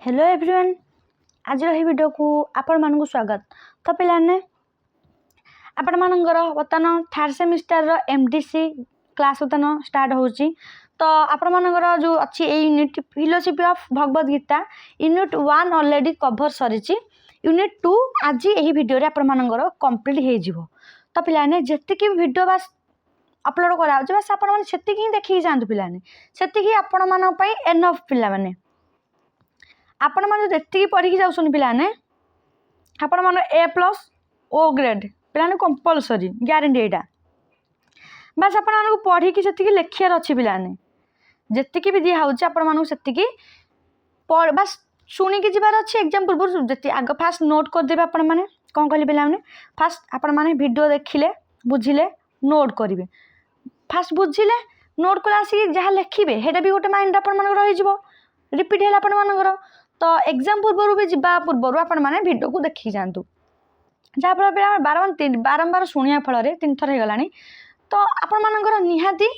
Hello everyone आज video को आपण मानक स्वागत। तो पिलाने आपण मानकर बर्तमान थर्ड सेमिस्टर रो एमडीसी क्लास बर्तमान स्टार्ट होची। तो आपण मानकर जो अच्छी unit philosophy of Bhagavad Gita unit 1 already cover सरीची। यूनिट 2 आज यही वीडियो रे आपण मानकर कंप्लीट हे जिवो। तो पिलाने जत्ते की वीडियो बस अपलोड करा बस आपण माने सेति की देखि जांतु पिलाने सेति की आपण मानन पई एनफ पिला माने आपण माने जेति पढ़ी जाउछन पिलाने आपण माने A+ O ग्रेड पिलाने कंपलसरी ग्यारंटी एटा बस आपण माने पढ़ी कि सेति की लेखियार अछि पिलाने जेति भी दिया होउछ आपण माने सेति की बस सुनी कि जिबार अछि एग्जाम पूर्व जेति आग फास्ट नोट कर देबे आपण माने कोन कहली पिलाने फास्ट आपण माने वीडियो देखिले बुझिले नोट करिवे फास्ट बुझिले नोट कला आसी जहा लेखिबे हेडा भी गोटे माइंड आपण माने रहि जिवो रिपीट हेला आपण मानकर। तो एग्जाम पूर्व भी जा पूर्व आपण माने वीडियो को देखि जानतु जहा फल बारंबार शुणिया फल तीन थर हो गलानी। तो आपण मानकर निहाती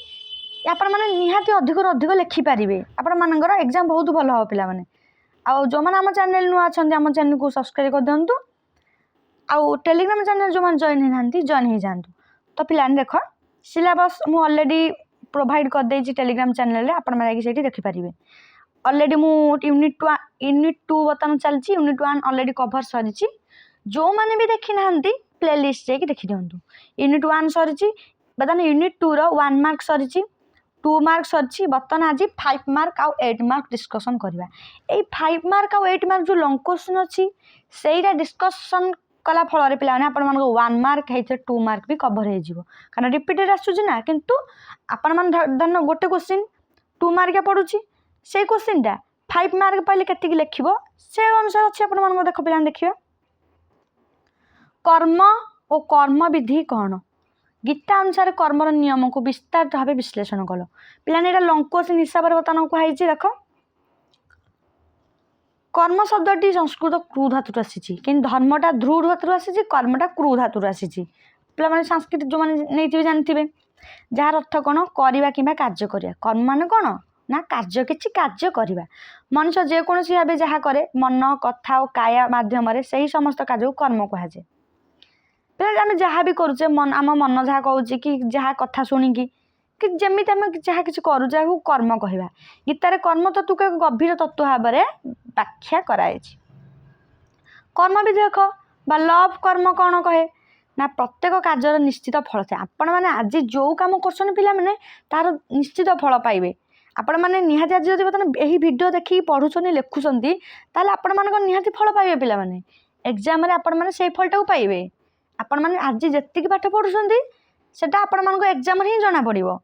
आपण माने निहाती अधिक अधिक लिखि पारिबे आपण मानकर एग्जाम बहुत भल हो पिला माने। आ जो माने हम चैनल नुआ अछंती हम चैनल को सब्सक्राइब कर दियंतु आ टेलीग्राम चैनल जो माने जॉइन हे नांती जॉइन हे जानतु। तो पिलाने देखो सिलेबस मु ऑलरेडी प्रोवाइड कर देछि टेलीग्राम चैनल रे आपण माने सेठी देखि पारिबे। ऑलरेडी मु यूनिट 2 बतन चलची यूनिट 1 ऑलरेडी कवर सरीची जो माने भी देखि नांती प्लेलिस्ट जे कि देखि दियंतु। यूनिट 1 सरीची बतन यूनिट 2 रो 1 मार्क सरीची 2 मार्क सरीची बतन आज 5 मार्क आ 8 मार्क डिस्कशन करबा। ए 5 मार्क आ 8 मार्क जो लॉन्ग क्वेश्चन अछि सेइरा डिस्कशन कला फल रे पिलाने आपण मन 1 मार्क हेते 2 मार्क भी कवर हे जिवो कारण रिपीटेड आसुची ना किंतु आपण मन धन गोटे क्वेश्चन 2 मार्क पडुची से क्वेश्चन टा 5 मार्क पाइले केति लिखिबो से अनुसार अछि आपण मन देखो पिलान देखियो कर्म और कर्म विधि कोन गीता अनुसार कर्मर नियम को विस्तार भाव विश्लेषण कलो पिलान एटा लॉन्ग क्वेश्चन हिसाब रे बतानो को हाइची देखो कर्म शब्दटी संस्कृत क्रू धातु आसीची कि धर्मटा ध्रुव धातु आसीची कर्मटा क्रू धातु आसीची पिला माने संस्कृत जो माने नैतिबे जानथिबे जार अर्थ कोन करिबा किबा कार्य करिया कर्म माने कोन ना कार्य किछि कार्य करिबा मनुष्य जे कोनसी भाबे जहा करे मन कथा और काया माध्यम रे सही समस्त कार्य को कर्म कहा जाय। पिला आमे जहा भी करूचे मन आम मन जहा कहूची कि जहा कथा सुनी कि जेमिति आमे जहा किछि करूचे को कर्म कहबा। गीता रे कर्म तत्व को गंभीर तत्व भाबरे व्याख्या करायछि। कर्म भी देखो बा लव कर्म कोन कहे ना प्रत्येक कार्यर निश्चित फल थाए आपण माने आज जो काम करछन पिला माने तार निश्चित फल पाइबे आपण माने निहाती आज जदि बतन एही वीडियो देखि पढुछनी लेखुछंती ताले आपण मानक निहाती फल पाइबे पिला माने एग्जाम रे आपण माने सेही फलटा पाइबे आपण माने आज जत्ति की पाठ पढुछंती सेटा आपण मानक एग्जाम रे ही जाना पड़िबो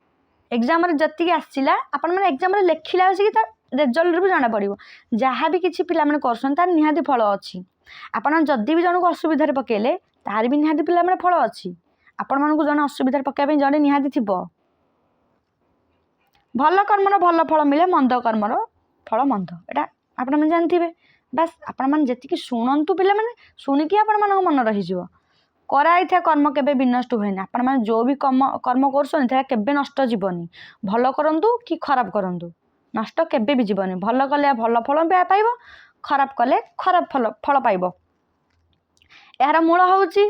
एग्जाम रे जत्ति की आसीला आपण माने एग्जाम रे लेखिला आसी कि रिजल्ट भी जाना पड़िबो जहा भी किछि पिला माने करछन तार निहाती फल अछि आपण जदि भी जन को असुविधा रे पकेले तार भी निहाती पिला माने फल अछि आपण मानक जन असुविधा रे पकाय पे जने निहाती थिबो भल कर्मर भल फल मिले मंद कर्मर फल मंद एटा आपण मन जानथिबे बस आपण मन जेति शुणंतु पिले माने सुनिकी आपण मन मन रहि जिवो कराई था कर्म केबे विनष्ट होइना आपण मन जो भी कर्म करछन था केबे नष्ट जीवनी भल करंतु कि खराब करंतु नष्ट केबे भी जीवनी भल कले भल फल पाइबो खराब कले खराब फल पाइबो। यार मूल होउची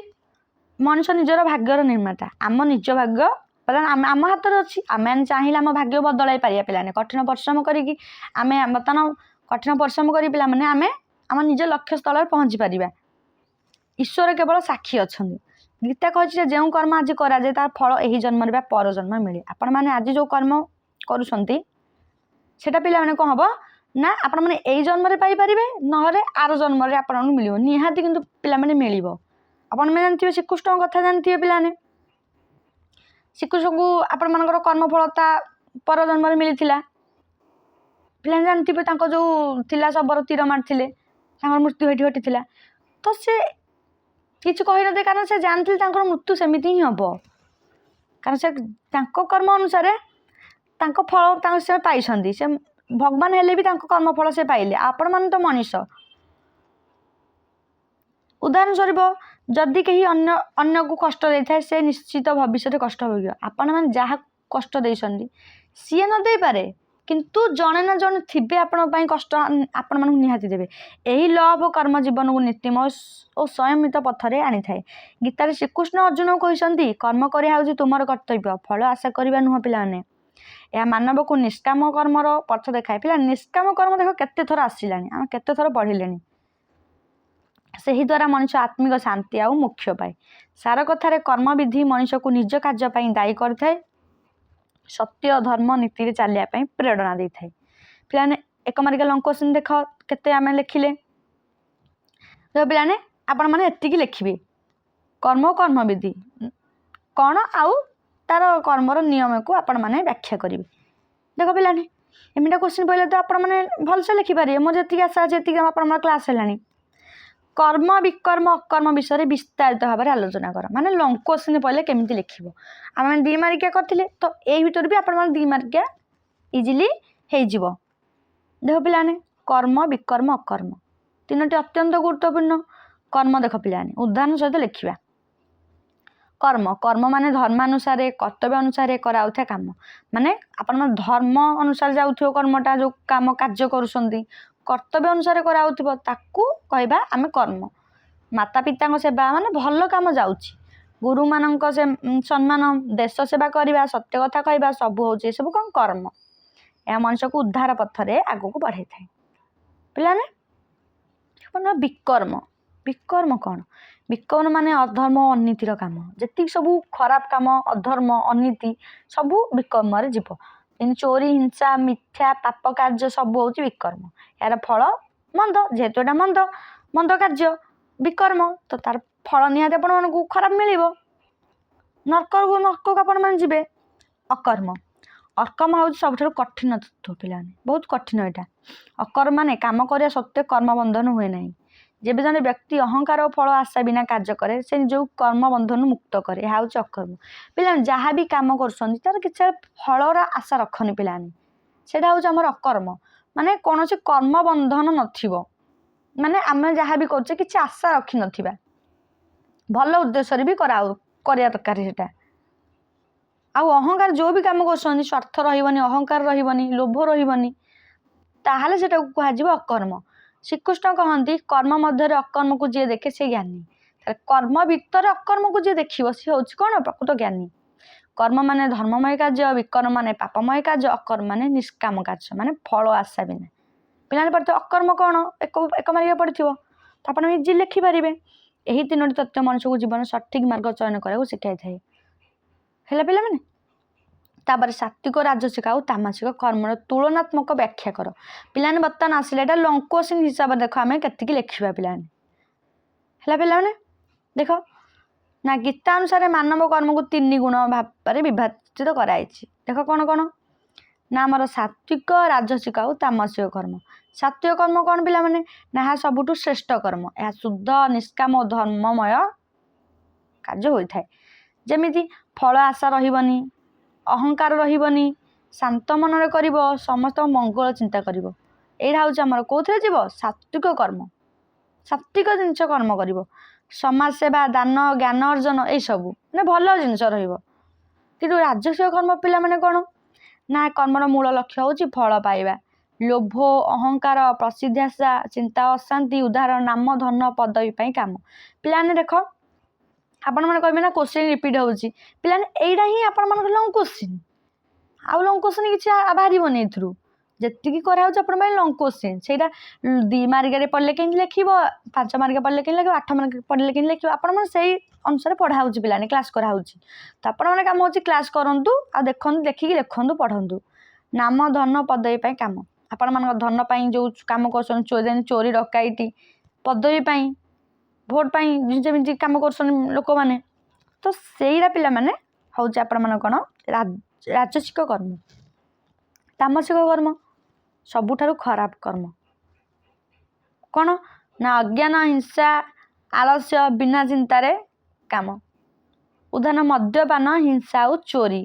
मनुष्य निजर भाग्यर निर्माता आम निज भाग्य आम हाथ में अच्छी आम चाहिए आम भाग्य बदल पारिया पिलाने कठिन परिश्रम करी आम बर्तमान कठिन परिश्रम करी पिला माने आम आम निज लक्ष्य स्थल पहुँची पारिबा। ईश्वर केवल साक्षी अच्छा गीता कही जो कर्म आज करा जाए तार फल यही जन्म बा पर जन्म मिले आपण माने आज जो कर्म करुछंती सेटा पिला माने कोन हबो ना आपण माने एही जन्म रे पाई परिबे नहरे आर जन्म रे आपण मिलिबो निहाती किंतु पिला माने मिलिबो। आपण माने जानथिबे श्रीकृष्ण कथा जानथिबे पिलाने श्रीकृष्ण को आपण मानकर कर्मफलता पर जन्म रे मिलिथिला पिला जानथिबे तांको जो थिला सबरो तीर मारथिले तांकर मृत्यु हेठी हटिथिला तो से किछ कहि न दे कारण से जानथिल तांकर मृत्यु समिति ही हबो कारण से तांको कर्म अनुसार तांको फल तांको से पाइछंदी से भगवान हेले भी तांको कर्म फल से पाइले आपण मान तो मनुष्य उदाहरण स्वरूप जदि कहीं अन्य को कष्ट दे था से निश्चित भविष्य कष्ट हो आपण मैंने जहाँ कष्ट देछंदी सी न दे पारे किंतु जड़े ना जड़े थे आपण कष्ट आपण मानक निहाती देवे। यही लव और कर्म जीवन को नीतिमय और संयमित पथरे आनी थाए। गीतार श्रीकृष्ण अर्जुन को कहते कर्म कर तुम कर्तव्य फल आशा करवा नुह पाने। यह मानव को निष्काम कर्मर पथ देखाए। पिला निष्काम कर्म देख केते थर आसला आम केते थर पढ़िले से ही द्वारा मनुष्य आत्मिक शांति आउ मोक्ष पाए। सार कथार कर्म विधि मनुष्य को निज कार्य दायी करए सत्य धर्म नीति चलिया प्रेरणा दे थाए। पे एक मारिका लंग क्वेश्चन देख केते आम लिखिले पे आपण मैंने एतिकी लिखिए कर्म कर्म विधि कौन आउ तार कर्मर नियम को आपण मैंने व्याख्या करेंगे। देख पे एमटा क्वेश्चन पहले तो आपण मैंने भलसे लिखिपारे मोर जी आशा जी आप क्लास है कर्म विकर्म अकर्म विषय में विस्तारित भाव में आलोचना कर माने लंग क्वेश्चन पहले केमी लिख आम 2 मार्किया करते तो यही भर भी आपण 2 मार्किया इजिली हो। देख पे कर्म विकर्म अकर्म 3टी अत्यंत गुरुत्वपूर्ण। कर्म देख पे उदाहरण सहित लिखा कर्म कर्म माने धर्मानुसार कर्तव्य अनुसार कराउथा काम माने आपण धर्म अनुसार जाउथियो कर्मटा जो काम कार्य करूछंती कर्तव्य अनुसार कराउथिबो ताकू कहबा आमे कर्म। माता पिता सेवा माने भल काम जाउछि गुरु मानक से सम्मान देश सेवा करवा सत्य कथा कहबा सब होछि सब कौन कर्म। यह मनुष्य को उद्धार पथरे आगो को बढ़ाई थाए। पिलाने विकर्म विकर्म कौन विकर्म माने अधर्म अनीतिर काम जी सब खराब काम अधर्म अनीति सब विकर्म रे जीव चोरी हिंसा मिथ्या पाप कार्य सब हूँ विकर्म। यार फल मंद जेहेतु एटा मंद मंद कार्य विकर्म तो तार फल निहाती आपण को खराब मिल नर्क को आपण मैंने जी अकर्म अकर्म हूँ सब कठिन तत्व पे बहुत कठिन यहाँ अकर्म माने काम करने सत्वे कर्म बंधन हुए ना जब जन व्यक्ति अहंकार और फल आशा बिना कार्य करे से जो कर्म बंधन मुक्त करे यह हूँ अकर्म। पे जहाँ भी कम कर किसी फलर आशा रखनी पाने से हूँ अकर्म माने कौन कर्म बंधन नथिबो माने आम जहाँ भी कर कि आशा रखी नथिबा भल उद्देश्य भी करा दरकार सेटा आउ अहंकार जो भी कम कर स्वार्थ रही अहंकार रही लोभ रही ताहले सेटा कह अकर्म। श्रीकृष्ण कहती कर्म मध्य अकर्म को जी देखे से ज्ञानी कर्म भितर अकर्म को जी देखिए सी हूँ कौन प्रकृत ज्ञानी। कर्म माने धर्ममय कार्य विकर्म माने पापमय कार्य अकर्म माने निष्काम कार्य माने फल आशा बिना। पिला पढ़ते अकर्म कौन एक मार्ग पड़ो तो आप इजी लिखिपारे। यही 3टी तथ्य मनुष्य को जीवन सठिक मार्ग चयन कराया शिखाई थाए। पे तापर सात्विक राजसिक और तामसिक कर्म तुलनात्मक व्याख्या कर। पिलाने बर्तमान आसिले एटा लंग क्वेश्चन हिसाब से देख आम के लिखा पिलाने पे देख ना गीता अनुसार मानव कर्म को 3 गुण भाव में विभाजित कराई। देख कौन कौन ना आमर सात्विक राजसिक और तामसिक कर्म। सात्विक कर्म कौन पिला माने ना सबुठ श्रेष्ठ कर्म यह शुद्ध निष्काम धर्ममय कार्य होता है जमीती फल आशा रही अहंकार रही शांत मन कर समस्त मंगल चिंता कर यहाँ हूँ आमर कौन जीव सात्विक कर्म सात्विक जिनस कर्म कर समाज सेवा दान ज्ञान अर्जन यही सब मैंने भल जिनस कि राजस्व कर्म पिला माने कौन ना कर्मर मूल लक्ष्य हूँ फल पाइबा लोभ अहंकार प्रसिद्धि आशा चिंता अशांति उदाहरण नाम धन पदवी काम। पिलाने देख आपण मैंने कहे ना क्वेश्चन रिपीट होची पिलाने एटा ही आपण मान लंग क्वेश्चन आउ लंग क्वेश्चन किसी बाहरनी ए जी कराऊँ आप लंग क्वेश्चन से 2 मार्क पढ़ले कहीं लिख 5 मार्क पढ़ले कहीं लिख 8 मार्क पढ़ले कहीं लिख आप से अनुसार पढ़ाऊँ पिलाने क्लास कराऊँ तो आपने कम हो क्लास करूँ आ देखूँ देखिकी लिखु पढ़ु नाम धन पदवी काम आपण मान धन जो कम कर चोरी डकैती पदवी भोट जमी कम कर लोक मैंने तो सहीरा पिला माने हूँ आपण कौन राजसिक कर्म। तामसिक कर्म सबुठारु खराब कर्म कौन ना अज्ञान हिंसा आलस्य बिना चिंतार काम उदाहरण मद्यपान हिंसा और चोरी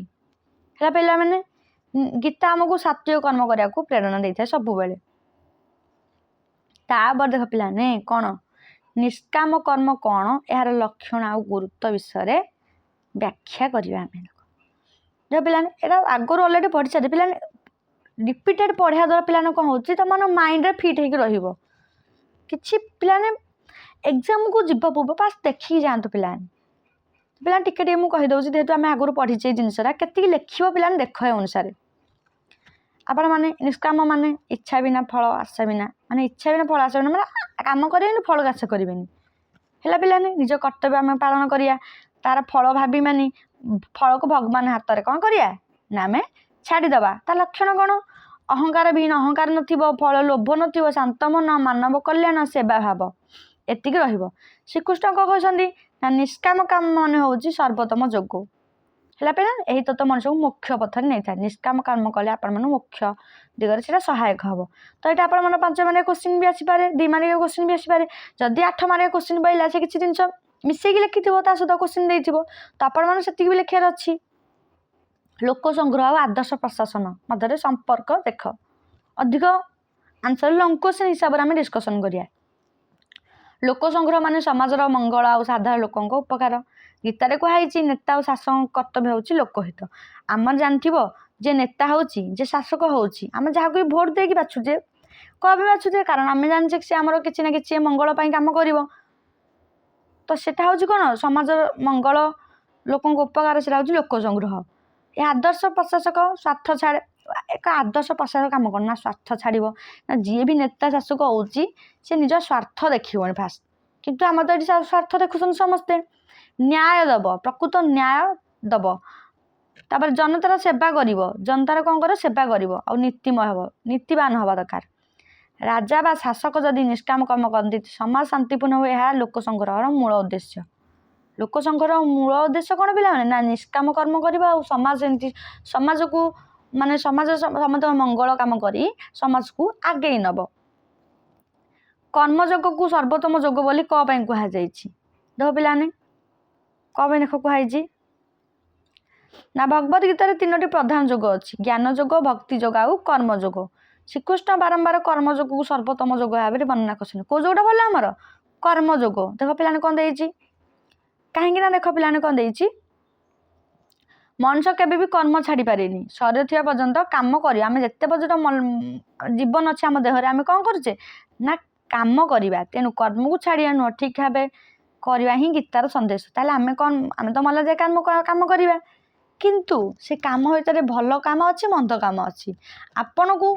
है पे मैंने गीता आमको सात्विक कर्म करने को प्रेरणा देता है सब बेले। तापर देख पिलाने कौन निष्काम कर्म कौन यार लक्षण आ गुरुत्व विषय व्याख्या करवा देख पिलाने यहाँ आगुरी अलरेडी पढ़ी सारे पिलाने रिपीटेड पढ़ा द्वारा पिलाने कौन होची तुम माइंड रे फिट होकर रहिबो किछि पिलाने एग्जाम को जीव पूर्व पास देखिक जातु पिलाने पिला टिके टिके मुझे कहीदे जेहेतु आम आगुरी पढ़ीचे जिनसा केति लिख पिलाने देख अनुसार आपण मैंने निष्काम माने इच्छा बिना फल आशा बिना माने इच्छा बिना फल आशा बिना माने काम करें फल आशा करें है पिलाने निज कर्तव्य आम पालन करिया तार फल भावी मानी फल को भगवान हाथ में कौन करिया ना आम छाड़ीदबा ता लक्षण कौन अहंकार विहीन अहंकार नथिबो फल लोभ नथिबो शांत मन मानव कल्याण सेवा भाव एतिक रहिबो श्रीकृष्ण कौन कहते ना निष्काम काम मन होउची सर्वोत्तम जोग है पे यही तत्व मनुष्य को मोक्ष पथर नहीं था निष्काम कर्म कले आपण मन मोक्ष दिगरे से सहायक हम तो ये आपण मन 5 मार्क क्वेश्चन भी आसीपे 2 मार्क क्वेश्चन भी आसीपे जदि 8 मार्क क्वेश्चन पाइला से किसी जिन मिसेक लिखि सहित क्वेश्चन देथिबो तो आपण मन सेतिक भी लिखार अच्छी लोक संग्रह और आदर्श प्रशासन मध्य संपर्क देख अधिक आंसर लंग क्वेश्चन हिसाब से आम डिस्कसन करिया लोक संग्रह माने समाजर मंगल और साधारण लोकों उपकार गीतारे कहुई नेता और शासक कर्तव्य हूँ लोकहित आम जानथिबो जे नेता होची जे शासक होची आम जहाँ भी भोट देकी बाछुचे कभी बाछुचे कारण आम जाने सी आमर किसी ना कि मंगल काम करिवो तो सेटा हूँ कौन समाज मंगल लोकों उपकार से लोक संग्रह ये आदर्श प्रशासक स्वार्थ छाड़ एक आदर्श प्रशासक काम करना स्वार्थ छाड़ ना जी भी नेता शासक होची से निज स्वार्थ देखिए फास्ट किंतु आम तो ये स्वार्थ देखुन समस्ते न्याय दब प्रकृत न्याय दब तापर जनतार सेवा करिवो जनतार कौन कर सेवा करिवो और नीतिमय हम नीतिवान हवा दरकार राजा बा शासक जदि निष्काम कर्म करती समाज शांतिपूर्ण हुए यह लोक संग्रह मूल उद्देश्य लोक संग्रह मूल उद्देश्य कौन पिला ना निष्काम कर्म करवा और समाज एमती समाज को माने समाज समस्त मंगल काम करी समाज को आगे नब कर्मयोग को सर्वोत्तम योग बोली कौन कह देख पिलाने कौन देख कहुई ना भगवत गीतार 3टी प्रधान योग अच्छी ज्ञान योग भक्ति योग आउ कर्म योग श्रीकृष्ण बारंबार कर्म योग को सर्वोत्तम योग भाव में वर्णना कर कौ जोटा भल आमर कर्म योग देख पिलाने कौन देती कहीं देख पिलाने कौन देती मनुष्य केबे भी कर्म छाड़ी पारे शरीर थी पर्यंत कम कर आम जिते पर्यटन जीवन अच्छे आम देहरे आम कौन करुचे ना कम करवा तेणु कर्म को छाड़िया नुह ठीक भाव करवा ही गीतार संदेश ताले आम कौन आम तो मल जाए कम करवा किंतु से काम भीतर भल काम अच्छी मंद काम अच्छी आपण को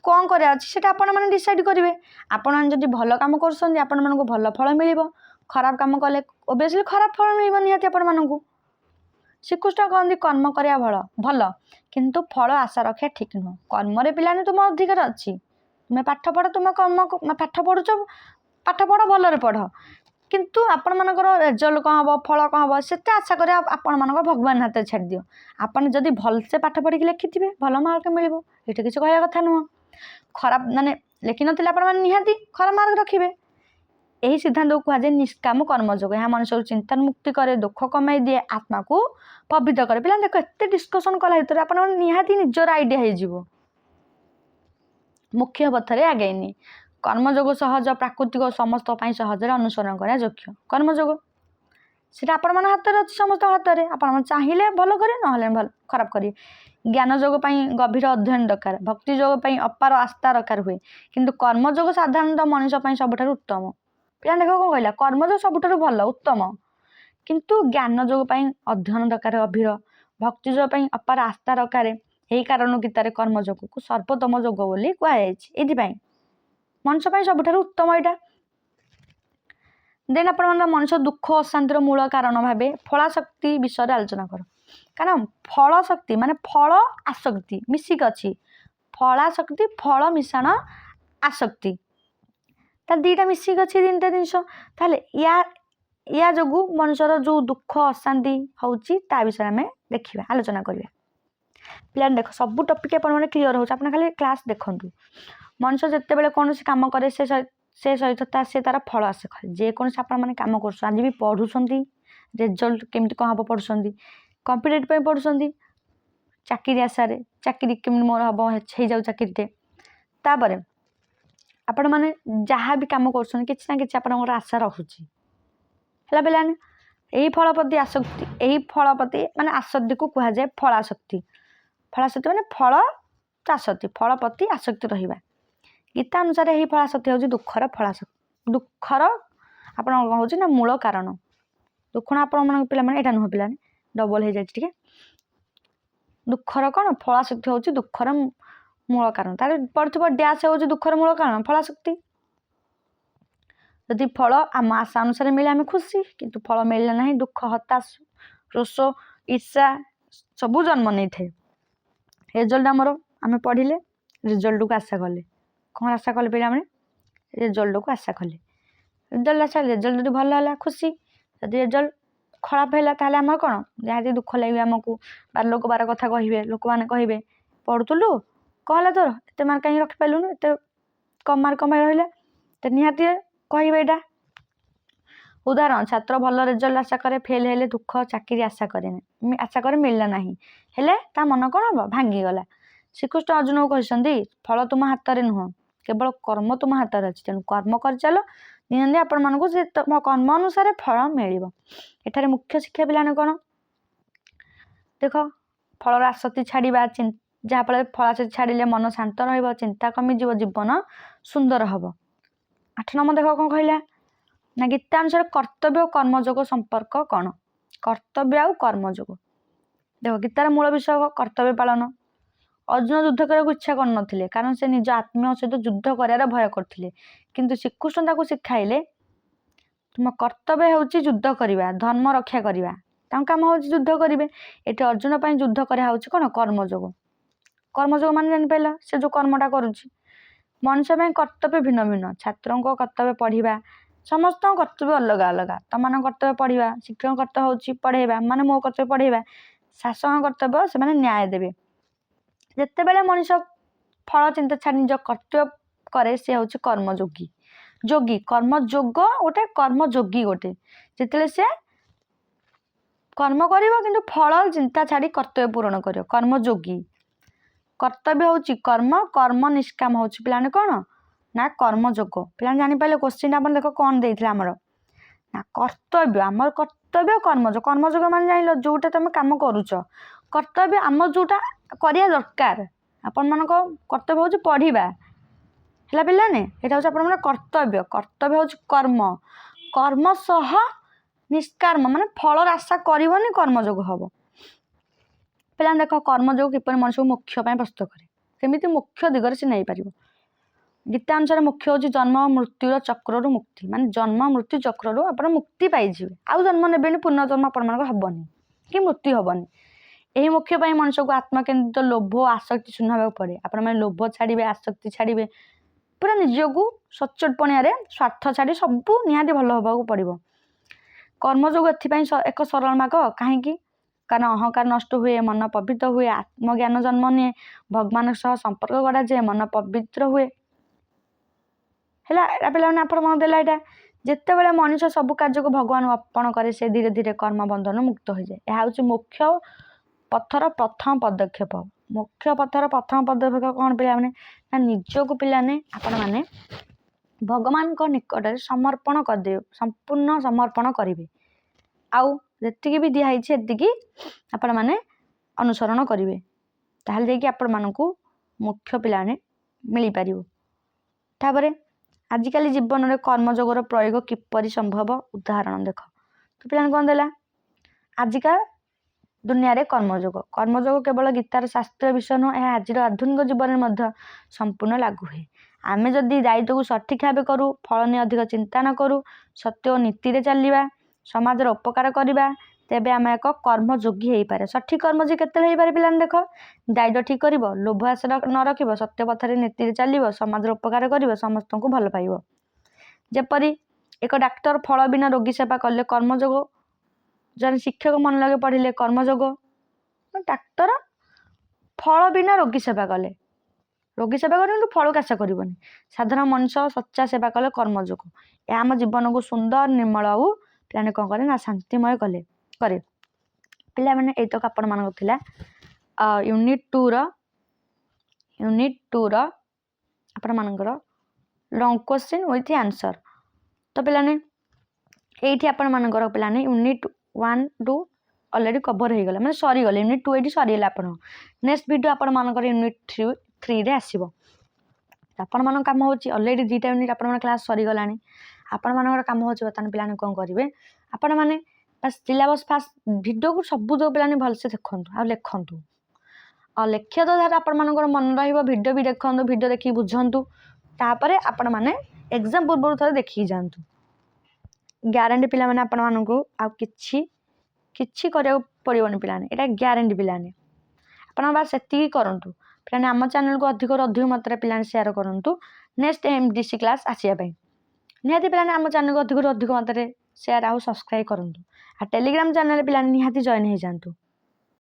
कौन करा अच्छी आपण मैंने डिसाइड करेंगे आपण जब भल कम कर भल फल मिल खराब कम कले ओबियसली खराब फल मिल निहाती आपण मानू श्रीकृष्ण कहते कर्म करा भल किंतु फल आशा रखा ठीक नुह कर्म पिलाने तुम अधिकार अच्छी तुम्हें पाठ पढ़ तुम कर्म पाठ पढ़ुच पाठ पढ़ भलरे पढ़ किंतु आपण मानकर रेजल्ट कौन हम फल कौन हम से आशा कर आपण मानक भगवान हाथ छाड़ दियो आपन जदि भलसे पाठ पढ़ी लिखि भल मार्क मिल ये किसी कहया कथा नुह खराब माने लिखि ना आपण निहाती खराब मार्क रखिए यही सिद्धांत को कहुए निष्काम कर्मयोग यहाँ मनुष्य को चिंता मुक्ति करे दुख कमाई दिए आत्मा को पवित्र करे पिला देख एत डिस्कसन कला भर आप निहाती निजर आइडिया हो मुख्य पथरे आगेनी कर्मयोग सहज प्राकृतिक समस्त सहज अनुसरण करा योग्य कर्मयोग सीटा आपण मन हाथ में अच्छी समस्त हाथ में आप चाहिए भल करे ना भल खराब करें ज्ञान योग गभीर अध्ययन दरकार भक्ति योग अपार आस्था दरकार हुए किंतु कर्मयोग साधारणतः मनुष्य सबुठ उत्तम पिला देख कौन कहला कर्मयोग सबुठ भल उत्तम किंतु ज्ञान योग अध्ययन दरकार गभीर भक्ति योग अपार आस्था दरकार यही कारण गीतार कर्मयोग को सर्वोत्तम योग बोली कहुई मनुष्य सबुठ उत्तम यहाँ देन आप मनुष्य दुख अशांतिर मूल कारण भाव फलाशक्ति विषय आलोचना कर कारण फल शक्ति माने फल आसक्ति मिसिक अच्छी फलाशक्ति फल मिश्रण आसक्ति दीटा मिसिक अच्छी 3टा जिनस या जो मनुष्यर जो दुख अशांति होची ता विषय आम देखा आलोचना करवा पिला देख सब टपिक आपने क्लीयर हो खाली क्लास देखूँ मनुष्य जिते बड़े कौन कम करे से सहित से तार फल आसे जेकोसी आपने कम कर आज भी पढ़ुंट रिजल्ट केमती कौन हम पढ़ुं कम्पिटेटिव पढ़ुं चाकरी आशार चाकरी केमी मोर हम हो जाऊ चाकरीटे तापर आपण मैंने जहाँ भी कम कर किसी ना कि आशा रखुची है पिलाने यही फल प्रति आसक्ति यही फल प्रति माने आसक्ति को कहुए फलाशक्ति फलाशक्ति माने फल आसक्ति फल प्रति आसक्ति रहिबा गीता अनुसार यही फल आसक्ति होची दुखर फलासक्ति दुखर आपण होची ना मूल कारण दुख ना आपण मन पिला माने एटा नुह पिला डबल हो जाए ठीक है दुखर कौन फलासक्ति होची दुखर मूल कारण तार पड़थबो डैश होची दुखर मूल कारण फलासक्ति यदि फल आम आशा अनुसार मिले आम खुशी किंतु फल मिलला नहीं दुख हताश रोष ईर्षा सबू जन्म नहीं थे रिजल्ट आमर आम पढ़िले रिजल्ट को आशा कले कौन आशा कले पे रिजल्ट को आशा कले रिजल्ट आशा रिजल्ट जो भल है खुशी जब रिजल्ट खराब है ताहले आम कौन जहाँ दुख लगे आमको बार लोक बार कथा कहे लोक मैंने कहे पढ़ुलु कौन है तोर एत मार्क कहीं रखिपारूनु एत कम मार्क कम रहा तो निहाती कहे यहाँ उदाहरण छात्र भल रिजल्ट आशा करे फेल हेले दुख चाकरी आशा करे मिलला नहीं हेले ता मन कौन हम भांगीगला श्रीकृष्ण अर्जुन को कहते फल तुम हाथ में नुह केवल कर्म तुम हाथ में अच्छी तेणु कर्म कर चल निहती आपण मानक से कर्म अनुसार फल मिल एठार मुख्य शिक्षा पिलाने कौन देख फलर आसक्ति छाड़ा जहाँफल फल आसक्ति छाड़े मन शांत चिंता कमिज जीवन सुंदर हम 8 नंबर देख कौन कहला ना गीता अनुसार कर्तव्य और कर्मयोग संपर्क कौन कर्तव्य और कर्मयोग देख गीतार मूल विषय कर्तव्य पालन अर्जुन युद्ध करने इच्छा कर कारण से निज आत्मीय सहित युद्ध करार भय करते किंतु श्रीकृष्ण शिखाइले तुम कर्तव्य हूँ युद्ध करवा धर्म रक्षा करवा काम हूँ युद्ध करेंगे ये अर्जुन पर युद्ध करा कौन कर्मयोग कर्मयोग मान जापार से जो कर्मटा करुच्ची मनुष्य कर्तव्य भिन्न भिन्न छात्रों कर्तव्य पढ़ा समस्त कर्तव्य अलग अलग तुम कर्तव्य पढ़ा शिक्षक कर्तव्य हूँ पढ़ेगा माने मो कर्तव्य पढ़ेगा शासक कर्तव्य से न्याय देवे जिते बड़े मनीष फल चिंता छाड़ निज कर्तव्य करे सी हूँ कर्मयोगी योगी कर्मयोग गोटे कर्मयोगी गोटे जिते से कर्म कर कि फल चिंता छाड़ी कर्तव्य पूरण कर कर्मयोगी कर्तव्य हूँ कर्म कर्म निष्काम हूँ पिलाने कौन ना कर्मयोग पिला जापारे क्वेश्चन आप देख कौन देते आमर ना कर्तव्य आमर कर्तव्य कर्मयोग कर्मयोग मान जान जोटा तुम कम करुच कर्तव्य आम जोटा करिया दरकार आपण मान कर्तव्य हूँ पढ़ा है पिलाने यहाँ हूँ आप कर्तव्य कर्तव्य हूँ कर्म कर्म सह निष्कर्म माने फलर आशा करनी कर्मयोग हम पे देख कर्मयोग किपर मनुष्य को मोक्ष प्रस्तुत करे केमी मोक्ष दिगरे से नहीं पार गीता अनुसार मुख्य हूँ जन्म मृत्युर चक्रु मुक्ति माने जन्म मृत्यु चक्रु आप मुक्ति पाइबे आउ जन्म ने पुनर्जन्म आपण हेनी कि मृत्यु हेनी यही मुख्य मनुष्य को आत्मकेन्द्रित लोभ आसक्ति शून्य होगा पड़े आपण मैंने लोभ छाड़े आसक्ति छाड़े पूरा निजक सचोटपणिया स्वार्थ छाड़ी सबू निहाती भल होगा पड़ो कर्मयोग एक सरल मार्ग कहीं कारण अहंकार नष्ट हुए मन पवित्र हुए आत्मज्ञान जन्म निए भगवान सह संपर्क गढ़ा जाए मन पवित्र हुए है पे आप मन देला यहाँ जिते बड़े मनुष्य सब कार्य को भगवान अर्पण करे से धीरे धीरे कर्म बंधन मुक्त हो जाए यह हूँ मुख्य पथर प्रथम पदक्षेप मुख्य पथर प्रथम पदक्षेप कौन पे निजक पिलाने आपण मैंने भगवान को निकट में समर्पण करदे संपूर्ण समर्पण करेंगे आउ जी भी दिखाई से आपण मैंने अनुसरण करेंगे ताहले जाकि आपण मानक मुख्य पिलाने मिल पार तापर आजिकल जीवन में कर्मयोगर प्रयोग किपरि संभव उदाहरण देख तो पिला कौन देला आजिका दुनिया रे कर्मयोग केवल गीतार शास्त्रीय विषय नुह यह आज आधुनिक जीवन में संपूर्ण लागू हुए आमे जदि दायित्व को सठिक भाव करूँ फल नहीं अधिक चिंता न करूँ सत्य और नीति रे चलवा समाज उपकार करवा तेबे आम एक कर्मयोगी हो पारे सठिक कर्म जी केते हो पारे पिलाने देख दायित्व ठीक कर लोभ आशा न रख सत्य पथर नीति चलो समाज उपकार कर समस्त को भल पाइब जेपरी एक डाक्तर फल बिना रोगी सेवा कले कर्मयोग जन शिक्षक मन लगे पढ़िले कर्मयोग डाक्तर फल बिना रोगी सेवा कले रोगी सेवा कर फल आशा करनी साधारण मनुष्य सच्चा सेवा कले कर्मयोग यह आम जीवन को सुंदर निर्मल आउ पे कौन करे ना शांतिमय कले करे पिला माने एतो आपण मानक थिला यूनिट 2 रो आपण मानकर लॉन्ग क्वेश्चन विथ आंसर तो पिलाने एठी आपण मानकर पिलाने यूनिट 1 2 ऑलरेडी कवर हो गला माने सरी गले यूनिट 2 एठी सरी गला आपण नेक्स्ट वीडियो आपण मानकर यूनिट 3 3 ଆସିବ। ଆପଣମାନଙ୍କ କାମ ହେଉଛି ଅଲରେଡ଼ି 2ଟା ୟୁନିଟ୍ ଆପଣମାନଙ୍କ କ୍ଲାସ୍ ସରିଗଲାଣି। ଆପଣମାନଙ୍କର କାମ ହେଉଛି ବର୍ତ୍ତମାନ ପିଲାମାନେ କ'ଣ କରିବେ, ଆପଣମାନେ ବାସ୍ ସିଲାବସ୍ ଫାଷ୍ଟ ଭିଡ଼ିଓକୁ ସବୁ ଯେଉଁ ପିଲାମାନେ ଭଲସେ ଦେଖନ୍ତୁ ଆଉ ଲେଖନ୍ତୁ। ଆଉ ଲେଖିବା ଦ୍ୱାରା ଆପଣମାନଙ୍କର ମନେ ରହିବ। ଭିଡ଼ିଓ ବି ଦେଖନ୍ତୁ, ଭିଡ଼ିଓ ଦେଖିକି ବୁଝନ୍ତୁ। ତାପରେ ଆପଣମାନେ ଏକ୍ଜାମ୍ ପୂର୍ବରୁ ଥରେ ଦେଖିକି ଯାଆନ୍ତୁ। ଗ୍ୟାରେଣ୍ଟି ପିଲାମାନେ ଆପଣମାନଙ୍କୁ ଆଉ କିଛି କରିବାକୁ ପଡ଼ିବନି ପିଲାମାନେ, ଏଇଟା ଗ୍ୟାରେଣ୍ଟି ପିଲାମାନେ। ଆପଣ ବାସ୍ ସେତିକି କରନ୍ତୁ ପିଲାମାନେ। ଆମ ଚ୍ୟାନେଲକୁ ଅଧିକରୁ ଅଧିକ ମାତ୍ରାରେ ପିଲାମାନେ ସେୟାର କରନ୍ତୁ ନେକ୍ସଟ MDC କ୍ଲାସ୍ ଆସିବା ପାଇଁ। ନିହାତି ପିଲାମାନେ ଆମ ଚ୍ୟାନେଲକୁ ଅଧିକରୁ ଅଧିକ ମାତ୍ରାରେ ସେୟାର ଆଉ ସବସ୍କ୍ରାଇବ୍ କରନ୍ତୁ। ଆଉ ଟେଲିଗ୍ରାମ ଚ୍ୟାନେଲରେ ପିଲାମାନେ ନିହାତି ଜଏନ୍ ହେଇଯାଆନ୍ତୁ।